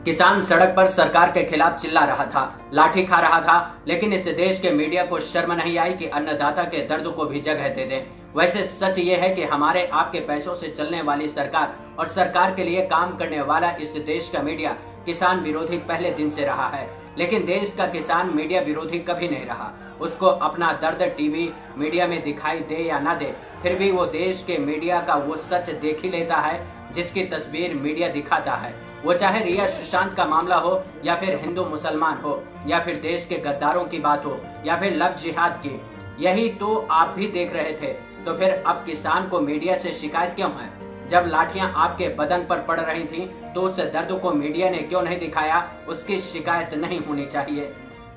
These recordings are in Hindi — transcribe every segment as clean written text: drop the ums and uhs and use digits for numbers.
किसान सड़क पर सरकार के खिलाफ चिल्ला रहा था, लाठी खा रहा था, लेकिन इस देश के मीडिया को शर्म नहीं आई कि अन्नदाता के दर्द को भी जगह दे दे। वैसे सच ये है कि हमारे आपके पैसों से चलने वाली सरकार और सरकार के लिए काम करने वाला इस देश का मीडिया किसान विरोधी पहले दिन से रहा है, लेकिन देश का किसान मीडिया विरोधी कभी नहीं रहा। उसको अपना दर्द टीवी मीडिया में दिखाई दे या ना दे, फिर भी वो देश के मीडिया का वो सच देख ही लेता है जिसकी तस्वीर मीडिया दिखाता है। वो चाहे रिया सुशांत का मामला हो, या फिर हिंदू मुसलमान हो, या फिर देश के गद्दारों की बात हो, या फिर लव जिहाद की। यही तो आप भी देख रहे थे। तो फिर अब किसान को मीडिया से शिकायत क्यों है? जब लाठियां आपके बदन पर पड़ रही थीं, तो उस दर्द को मीडिया ने क्यों नहीं दिखाया? उसकी शिकायत नहीं होनी चाहिए।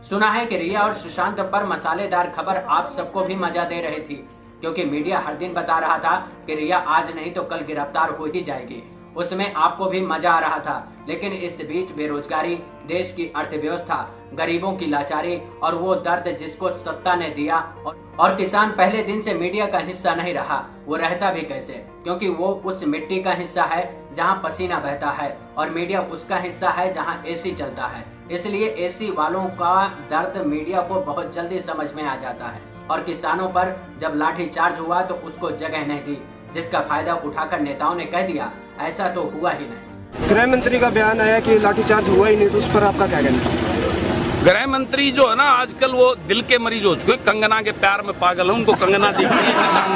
सुना है कि रिया और सुशांत पर मसालेदार खबर आप सबको भी मजा दे रही थी, क्योंकि मीडिया हर दिन बता रहा था कि रिया आज नहीं तो कल गिरफ्तार हो ही जाएगी। उसमें आपको भी मजा आ रहा था, लेकिन इस बीच बेरोजगारी, देश की अर्थव्यवस्था, गरीबों की लाचारी और वो दर्द जिसको सत्ता ने दिया, और किसान पहले दिन से मीडिया का हिस्सा नहीं रहा। वो रहता भी कैसे? क्योंकि वो उस मिट्टी का हिस्सा है जहां पसीना बहता है, और मीडिया उसका हिस्सा है जहां एसी चलता है। इसलिए एसी वालों का दर्द मीडिया को बहुत जल्दी समझ में आ जाता है, और किसानों पर जब लाठी चार्ज हुआ तो उसको जगह नहीं दी, जिसका फायदा उठाकर नेताओं ने कह दिया ऐसा तो हुआ ही नहीं। गृह मंत्री का बयान आया कि लाठीचार्ज हुआ ही नहीं, तो उस पर आपका क्या कहना है? गृह मंत्री जो है ना, आजकल वो दिल के मरीज हो चुके, कंगना के प्यार में पागल है। उनको कंगना दिखती है, किसान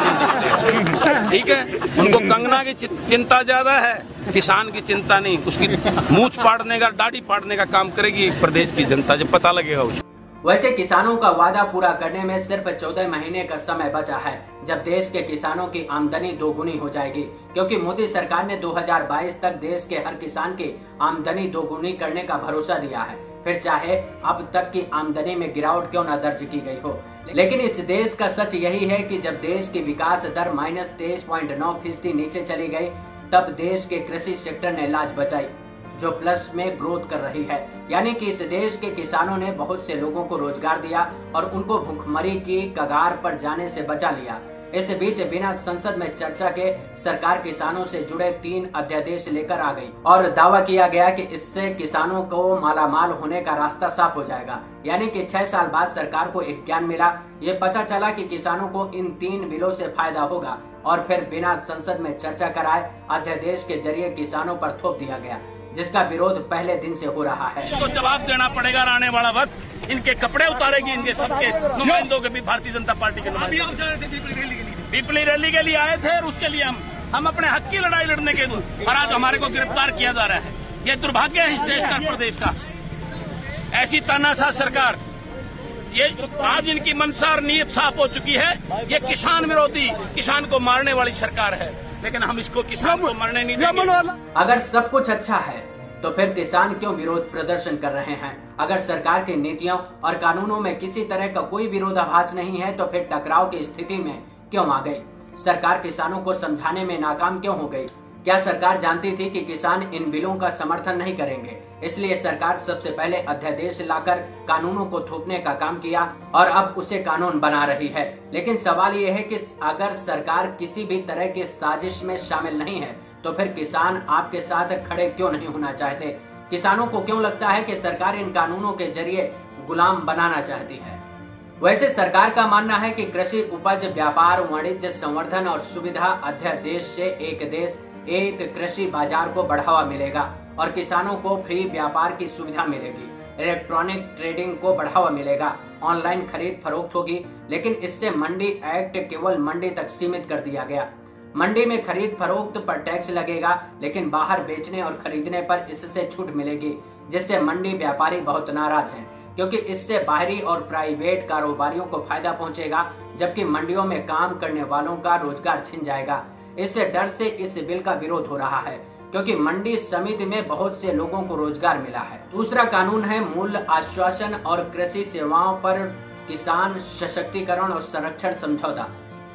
नहीं दिखते। ठीक है, उनको कंगना की चिंता ज्यादा है, किसान की चिंता नहीं। उसकी मूंछ पाड़ने का, दाढ़ी पाड़ने का काम करेगी प्रदेश की जनता, जब पता लगेगा उसको। वैसे किसानों का वादा पूरा करने में सिर्फ 14 महीने का समय बचा है, जब देश के किसानों की आमदनी दोगुनी हो जाएगी, क्योंकि मोदी सरकार ने 2022 तक देश के हर किसान की आमदनी दोगुनी करने का भरोसा दिया है। फिर चाहे अब तक की आमदनी में गिरावट क्यों न दर्ज की गई हो, लेकिन इस देश का सच यही है कि जब देश की विकास दर -23.9% नीचे चली गई, तब देश के कृषि सेक्टर ने लाज बचाई, जो प्लस में ग्रोथ कर रही है। यानी कि इस देश के किसानों ने बहुत से लोगों को रोजगार दिया और उनको भूखमरी की कगार पर जाने से बचा लिया। इस बीच बिना संसद में चर्चा के सरकार किसानों से जुड़े 3 अध्यादेश लेकर आ गई, और दावा किया गया कि इससे किसानों को मालामाल होने का रास्ता साफ हो जाएगा। यानी कि 6 साल बाद सरकार को एक ज्ञान मिला, ये पता चला कि किसानों को इन 3 बिलों से फायदा होगा, और फिर बिना संसद में चर्चा कराए अध्यादेश के जरिए किसानों पर थोप दिया गया, जिसका विरोध पहले दिन से हो रहा है। इसको जवाब देना पड़ेगा। आने वाला वक्त इनके कपड़े उतारेगी, इनके सबके नुमाइंदों के भी भारतीय जनता पार्टी के पीपली रैली के लिए आए थे, और उसके लिए हम अपने हक की लड़ाई लड़ने के लिए, और आज हमारे को गिरफ्तार किया जा रहा है। ये दुर्भाग्य है इस देश का, प्रदेश का। ऐसी तानाशाह सरकार, ये आज इनकी मंशा और नीयत साफ हो चुकी है। ये किसान विरोधी, किसान को मारने वाली सरकार है, लेकिन हम इसको किसान को मरने नहीं देंगे। अगर सब कुछ अच्छा है तो फिर किसान क्यों विरोध प्रदर्शन कर रहे हैं? अगर सरकार की नीतियों और कानूनों में किसी तरह का कोई विरोधाभास नहीं है, तो फिर टकराव की स्थिति में क्यों आ गई? सरकार किसानों को समझाने में नाकाम क्यों हो गई? क्या सरकार जानती थी कि किसान इन बिलों का समर्थन नहीं करेंगे? इसलिए सरकार सबसे पहले अध्यादेश लाकर कानूनों को थोपने का काम किया, और अब उसे कानून बना रही है। लेकिन सवाल ये है कि अगर सरकार किसी भी तरह की साजिश में शामिल नहीं है, तो फिर किसान आपके साथ खड़े क्यों नहीं होना चाहते? किसानों को क्यों लगता है कि सरकार इन कानूनों के जरिए गुलाम बनाना चाहती है? वैसे सरकार का मानना है कि कृषि उपज व्यापार, वाणिज्य संवर्धन और सुविधा अध्यादेश से एक देश एक कृषि बाजार को बढ़ावा मिलेगा, और किसानों को फ्री व्यापार की सुविधा मिलेगी, इलेक्ट्रॉनिक ट्रेडिंग को बढ़ावा मिलेगा, ऑनलाइन खरीद फरोख्त होगी। लेकिन इससे मंडी एक्ट केवल मंडी तक सीमित कर दिया गया। मंडी में खरीद फरोख्त पर टैक्स लगेगा, लेकिन बाहर बेचने और खरीदने पर इससे छूट मिलेगी, जिससे मंडी व्यापारी बहुत नाराज हैं, क्योंकि इससे बाहरी और प्राइवेट कारोबारियों को फायदा पहुंचेगा, जबकि मंडियों में काम करने वालों का रोजगार छिन जाएगा। इस डर से इस बिल का विरोध हो रहा है, क्योंकि मंडी समिति में बहुत से लोगों को रोजगार मिला है। दूसरा कानून है मूल्य आश्वासन और कृषि सेवाओं पर किसान सशक्तिकरण और संरक्षण समझौता।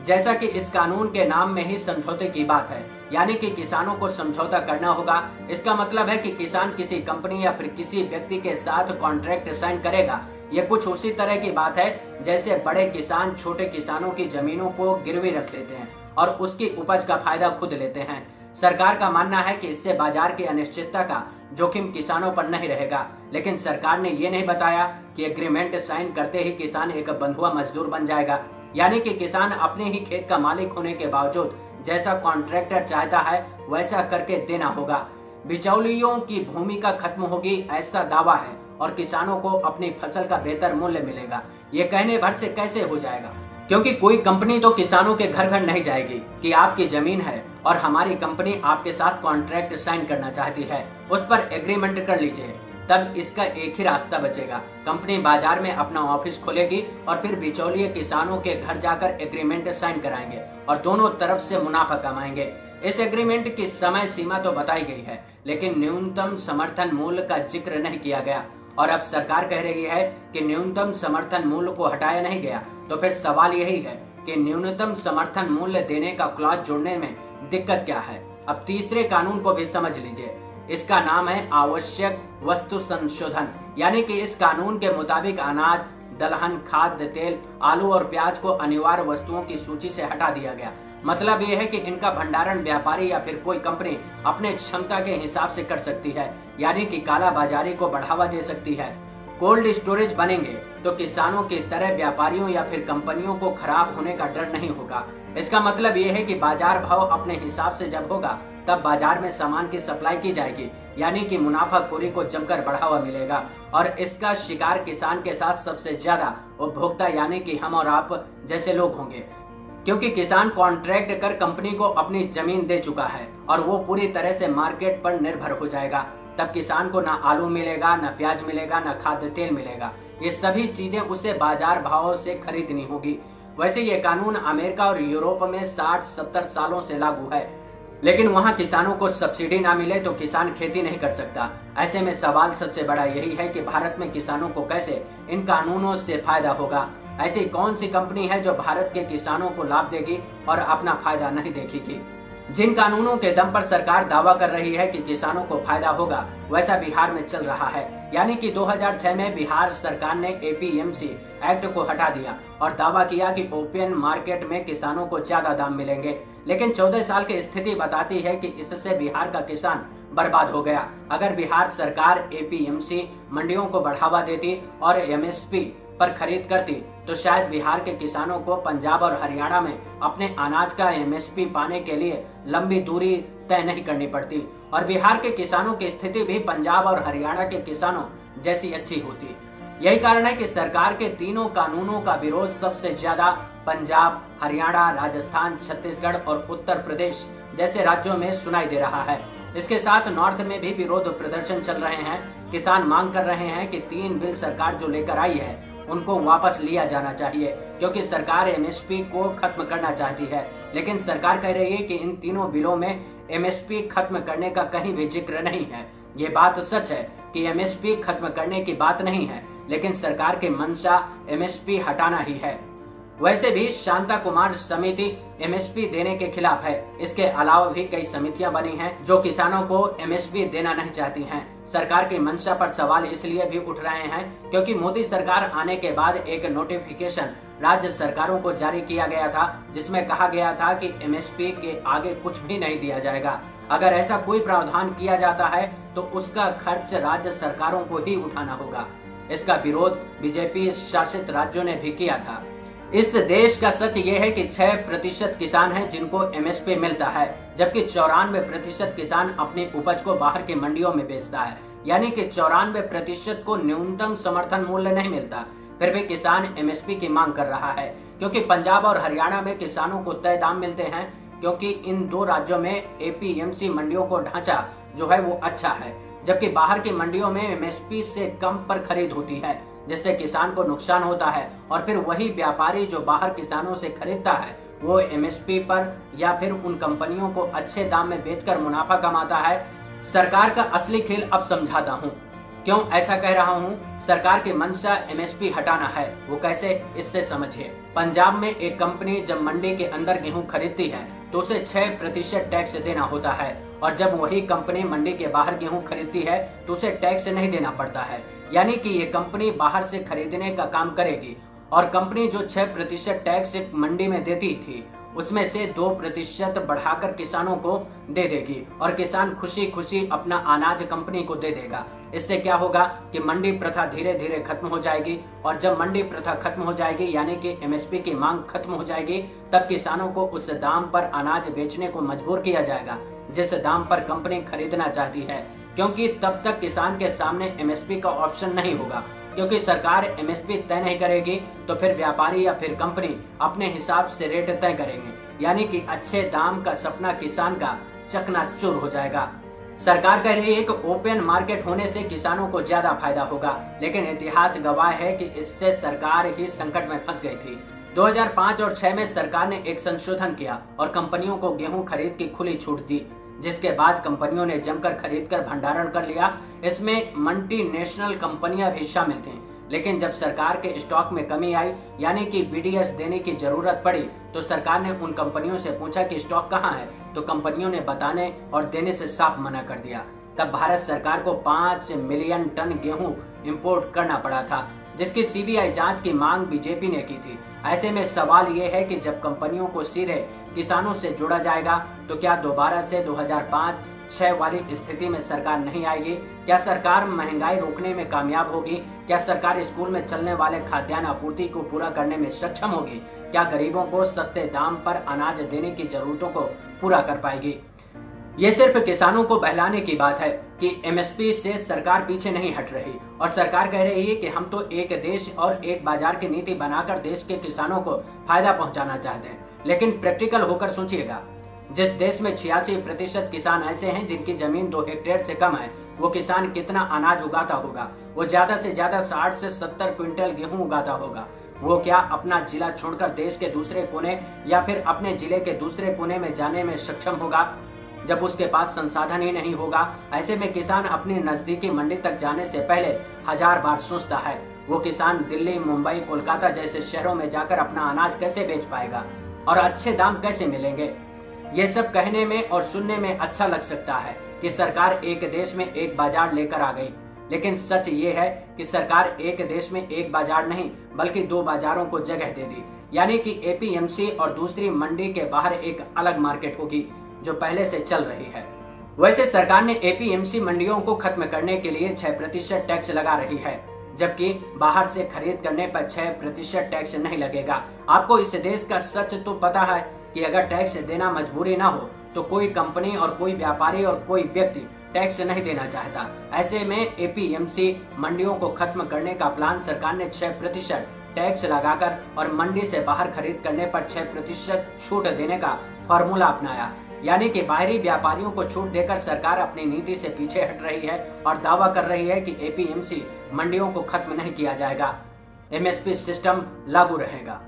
जैसा कि इस कानून के नाम में ही समझौते की बात है, यानी कि किसानों को समझौता करना होगा। इसका मतलब है कि किसान किसी कंपनी या फिर किसी व्यक्ति के साथ कॉन्ट्रैक्ट साइन करेगा। ये कुछ उसी तरह की बात है जैसे बड़े किसान छोटे किसानों की जमीनों को गिरवी रख लेते हैं और उसकी उपज का फायदा खुद लेते हैं। सरकार का मानना है कि इससे बाजार की अनिश्चितता का जोखिम किसानों पर नहीं रहेगा। लेकिन सरकार ने ये नहीं बताया कि एग्रीमेंट साइन करते ही किसान एक बंधुआ मजदूर बन जाएगा, यानी कि किसान अपने ही खेत का मालिक होने के बावजूद जैसा कॉन्ट्रैक्टर चाहता है वैसा करके देना होगा। बिचौलियों की भूमिका खत्म होगी, ऐसा दावा है, और किसानों को अपनी फसल का बेहतर मूल्य मिलेगा। ये कहने भर से कैसे हो जाएगा? क्योंकि कोई कंपनी तो किसानों के घर घर नहीं जाएगी कि आपकी जमीन है और हमारी कंपनी आपके साथ कॉन्ट्रैक्ट साइन करना चाहती है, उस पर एग्रीमेंट कर लीजिए। तब इसका एक ही रास्ता बचेगा, कंपनी बाजार में अपना ऑफिस खोलेगी और फिर बिचौलिए किसानों के घर जाकर एग्रीमेंट साइन कराएंगे और दोनों तरफ से मुनाफा कमाएंगे। इस एग्रीमेंट की समय सीमा तो बताई गई है, लेकिन न्यूनतम समर्थन मूल्य का जिक्र नहीं किया गया। और अब सरकार कह रही है कि न्यूनतम समर्थन मूल्य को हटाया नहीं गया, तो फिर सवाल यही है कि न्यूनतम समर्थन मूल्य देने का क्लॉज जोड़ने में दिक्कत क्या है? अब तीसरे कानून को भी समझ लीजिए। इसका नाम है आवश्यक वस्तु संशोधन, यानी कि इस कानून के मुताबिक अनाज, दलहन, खाद्य तेल, आलू और प्याज को अनिवार्य वस्तुओं की सूची से हटा दिया गया। मतलब यह है कि इनका भंडारण व्यापारी या फिर कोई कंपनी अपने क्षमता के हिसाब से कर सकती है, यानी कि काला बाजारी को बढ़ावा दे सकती है। कोल्ड स्टोरेज बनेंगे तो किसानों की तरह व्यापारियों या फिर कंपनियों को खराब होने का डर नहीं होगा। इसका मतलब ये है कि बाजार भाव अपने हिसाब से जब होगा तब बाजार में सामान की सप्लाई की जाएगी, यानी कि मुनाफाखोरी को जमकर बढ़ावा मिलेगा। और इसका शिकार किसान के साथ सबसे ज्यादा उपभोक्ता यानी कि हम और आप जैसे लोग होंगे, क्योंकि किसान कॉन्ट्रैक्ट कर कंपनी को अपनी जमीन दे चुका है और वो पूरी तरह से मार्केट पर निर्भर हो जाएगा। तब किसान को ना आलू मिलेगा, ना प्याज मिलेगा, ना खाद्य तेल मिलेगा। ये सभी चीजें उसे बाजार भाव से खरीदनी होगी। वैसे ये कानून अमेरिका और यूरोप में 60-70 सालों से लागू है, लेकिन वहाँ किसानों को सब्सिडी ना मिले तो किसान खेती नहीं कर सकता। ऐसे में सवाल सबसे बड़ा यही है कि भारत में किसानों को कैसे इन कानूनों से फायदा होगा। ऐसी कौन सी कंपनी है जो भारत के किसानों को लाभ देगी और अपना फायदा नहीं देखेगी? जिन कानूनों के दम पर सरकार दावा कर रही है कि किसानों को फायदा होगा, वैसा बिहार में चल रहा है। यानी कि 2006 में बिहार सरकार ने एपीएमसी एक्ट को हटा दिया और दावा किया कि ओपन मार्केट में किसानों को ज्यादा दाम मिलेंगे। लेकिन 14 साल की स्थिति बताती है कि इससे बिहार का किसान बर्बाद हो गया। अगर बिहार सरकार एपीएमसी मंडियों को बढ़ावा देती और एमएसपी पर खरीद करती तो शायद बिहार के किसानों को पंजाब और हरियाणा में अपने अनाज का एमएसपी पाने के लिए लंबी दूरी तय नहीं करनी पड़ती और बिहार के किसानों की स्थिति भी पंजाब और हरियाणा के किसानों जैसी अच्छी होती। यही कारण है कि सरकार के तीनों कानूनों का विरोध सबसे ज्यादा पंजाब, हरियाणा, राजस्थान, छत्तीसगढ़ और उत्तर प्रदेश जैसे राज्यों में सुनाई दे रहा है। इसके साथ नॉर्थ में भी विरोध प्रदर्शन चल रहे हैं। किसान मांग कर रहे हैं कि 3 बिल सरकार जो लेकर आई है उनको वापस लिया जाना चाहिए, क्योंकि सरकार एमएसपी को खत्म करना चाहती है। लेकिन सरकार कह रही है कि इन तीनों बिलों में एमएसपी खत्म करने का कहीं भी जिक्र नहीं है। ये बात सच है कि एमएसपी खत्म करने की बात नहीं है, लेकिन सरकार की मंशा एमएसपी हटाना ही है। वैसे भी शांता कुमार समिति एमएसपी देने के खिलाफ है। इसके अलावा भी कई समितियां बनी हैं जो किसानों को एमएसपी देना नहीं चाहती हैं। सरकार की मंशा पर सवाल इसलिए भी उठ रहे हैं क्योंकि मोदी सरकार आने के बाद एक नोटिफिकेशन राज्य सरकारों को जारी किया गया था, जिसमें कहा गया था कि एमएसपी के आगे कुछ भी नहीं दिया जाएगा। अगर ऐसा कोई प्रावधान किया जाता है तो उसका खर्च राज्य सरकारों को ही उठाना होगा। इसका विरोध बीजेपी शासित राज्यों ने भी किया था। इस देश का सच ये है कि 6% किसान हैं जिनको एमएसपी मिलता है, जबकि 94% किसान अपनी उपज को बाहर की मंडियों में बेचता है। यानी कि 94% को न्यूनतम समर्थन मूल्य नहीं मिलता। फिर भी किसान एमएसपी की मांग कर रहा है, क्योंकि पंजाब और हरियाणा में किसानों को तय दाम मिलते हैं, क्योंकि इन 2 राज्यों में एपीएमसी मंडियों को ढांचा जो है वो अच्छा है, जबकि बाहर की मंडियों में एमएसपी से कम पर खरीद होती है, जिससे किसान को नुकसान होता है। और फिर वही व्यापारी जो बाहर किसानों से खरीदता है वो एमएसपी पर या फिर उन कंपनियों को अच्छे दाम में बेचकर मुनाफा कमाता है। सरकार का असली खेल अब समझाता हूँ। क्यों ऐसा कह रहा हूँ? सरकार की मंशा एमएसपी हटाना है, वो कैसे, इससे समझिए। पंजाब में एक कंपनी जब मंडी के अंदर गेहूं खरीदती है तो उसे 6% टैक्स देना होता है, और जब वही कंपनी मंडी के बाहर गेहूं खरीदती है तो उसे टैक्स नहीं देना पड़ता है। यानी कि ये कंपनी बाहर से खरीदने का काम करेगी, और कंपनी जो 6% टैक्स मंडी में देती थी उसमें से 2% बढ़ाकर किसानों को दे देगी और किसान खुशी खुशी अपना अनाज कंपनी को दे देगा। इससे क्या होगा कि मंडी प्रथा धीरे धीरे खत्म हो जाएगी और जब मंडी प्रथा खत्म हो जाएगी यानी कि एमएसपी की मांग खत्म हो जाएगी, तब किसानों को उस दाम पर अनाज बेचने को मजबूर किया जाएगा जिस दाम पर कंपनी खरीदना चाहती है, क्योंकि तब तक किसान के सामने एमएसपी का ऑप्शन नहीं होगा। क्योंकि सरकार एमएसपी तय नहीं करेगी तो फिर व्यापारी या फिर कंपनी अपने हिसाब से रेट तय करेंगे, यानी कि अच्छे दाम का सपना किसान का चकनाचूर हो जाएगा। सरकार कह रही है कि ओपन मार्केट होने से किसानों को ज्यादा फायदा होगा, लेकिन इतिहास गवाह है कि इससे सरकार ही संकट में फंस गई थी। 2005 और 6 में सरकार ने एक संशोधन किया और कंपनियों को गेहूं खरीद की खुली छूट दी, जिसके बाद कंपनियों ने जमकर खरीदकर भंडारण कर लिया। इसमें मल्टीनेशनल कंपनियां भी शामिल थीं। लेकिन जब सरकार के स्टॉक में कमी आई यानी कि बीडीएस देने की जरूरत पड़ी तो सरकार ने उन कंपनियों से पूछा कि स्टॉक कहां है, तो कंपनियों ने बताने और देने से साफ मना कर दिया। तब भारत सरकार को 5 मिलियन टन गेहूं इंपोर्ट करना पड़ा था, जिसकी सीबीआई जांच की मांग बीजेपी ने की थी। ऐसे में सवाल ये है कि जब कंपनियों को सीधे किसानों से जोड़ा जाएगा तो क्या दोबारा से 2005-6 वाली स्थिति में सरकार नहीं आएगी? क्या सरकार महंगाई रोकने में कामयाब होगी? क्या सरकार स्कूल में चलने वाले खाद्यान्न आपूर्ति को पूरा करने में सक्षम होगी? क्या गरीबों को सस्ते दाम पर अनाज देने की जरूरतों को पूरा कर पाएगी? ये सिर्फ किसानों को बहलाने की बात है कि एमएसपी से सरकार पीछे नहीं हट रही और सरकार कह रही है कि हम तो एक देश और एक बाजार की नीति बनाकर देश के किसानों को फायदा पहुंचाना चाहते हैं। लेकिन प्रैक्टिकल होकर सोचिएगा, जिस देश में 86% किसान ऐसे हैं जिनकी जमीन 2 हेक्टेयर से कम है, वो किसान कितना अनाज उगाता होगा? वो ज्यादा से ज्यादा 60 से 70 क्विंटल गेहूं उगाता होगा। वो क्या अपना जिला छोड़कर देश के दूसरे कोने या फिर अपने जिले के दूसरे कोने में जाने में सक्षम होगा? जब उसके पास संसाधन ही नहीं होगा, ऐसे में किसान अपनी नजदीकी मंडी तक जाने से पहले 1000 बार सोचता है। वो किसान दिल्ली, मुंबई, कोलकाता जैसे शहरों में जाकर अपना अनाज कैसे बेच पाएगा और अच्छे दाम कैसे मिलेंगे? ये सब कहने में और सुनने में अच्छा लग सकता है कि सरकार एक देश में एक बाजार लेकर आ गई, लेकिन सच ये है कि सरकार एक देश में एक बाजार नहीं बल्कि 2 बाजारों को जगह दे दी, यानी कि एपीएमसी और दूसरी मंडी के बाहर एक अलग मार्केट होगी जो पहले से चल रही है। वैसे सरकार ने एपीएमसी मंडियों को खत्म करने के लिए 6% टैक्स लगा रही है, जबकि बाहर से खरीद करने पर 6% टैक्स नहीं लगेगा। आपको इस देश का सच तो पता है कि अगर टैक्स देना मजबूरी ना हो तो कोई कंपनी और कोई व्यापारी और कोई व्यक्ति टैक्स नहीं देना चाहता। ऐसे में एपीएमसी मंडियों को खत्म करने का प्लान सरकार ने 6% टैक्स लगाकर और मंडी से बाहर खरीद करने पर 6% छूट देने का फॉर्मूला अपनाया, यानी कि बाहरी व्यापारियों को छूट देकर सरकार अपनी नीति से पीछे हट रही है और दावा कर रही है कि एपीएमसी मंडियों को खत्म नहीं किया जाएगा, एमएसपी सिस्टम लागू रहेगा।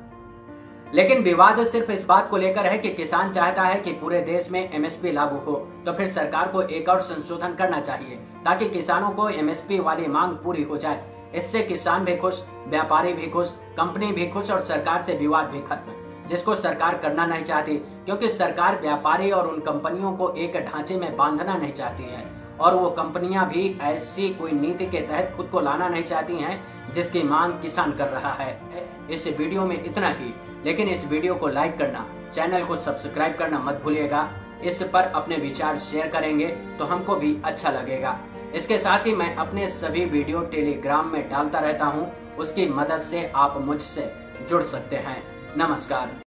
लेकिन विवाद सिर्फ इस बात को लेकर है कि किसान चाहता है कि पूरे देश में एमएसपी लागू हो, तो फिर सरकार को एक और संशोधन करना चाहिए ताकि किसानों को एमएसपी वाली मांग पूरी हो जाए। इससे किसान भी खुश, व्यापारी भी खुश, कंपनी भी खुश और सरकार से विवाद भी खत्म, जिसको सरकार करना नहीं चाहती, क्योंकि सरकार व्यापारी और उन कंपनियों को एक ढांचे में बांधना नहीं चाहती है और वो कंपनियां भी ऐसी कोई नीति के तहत खुद को लाना नहीं चाहती हैं जिसकी मांग किसान कर रहा है। इस वीडियो में इतना ही, लेकिन इस वीडियो को लाइक करना, चैनल को सब्सक्राइब करना मत भूलिएगा। इस पर अपने विचार शेयर करेंगे तो हमको भी अच्छा लगेगा। इसके साथ ही मैं अपने सभी वीडियो टेलीग्राम में डालता रहता हूँ, उसकी मदद से आप मुझसे जुड़ सकते हैं। नमस्कार।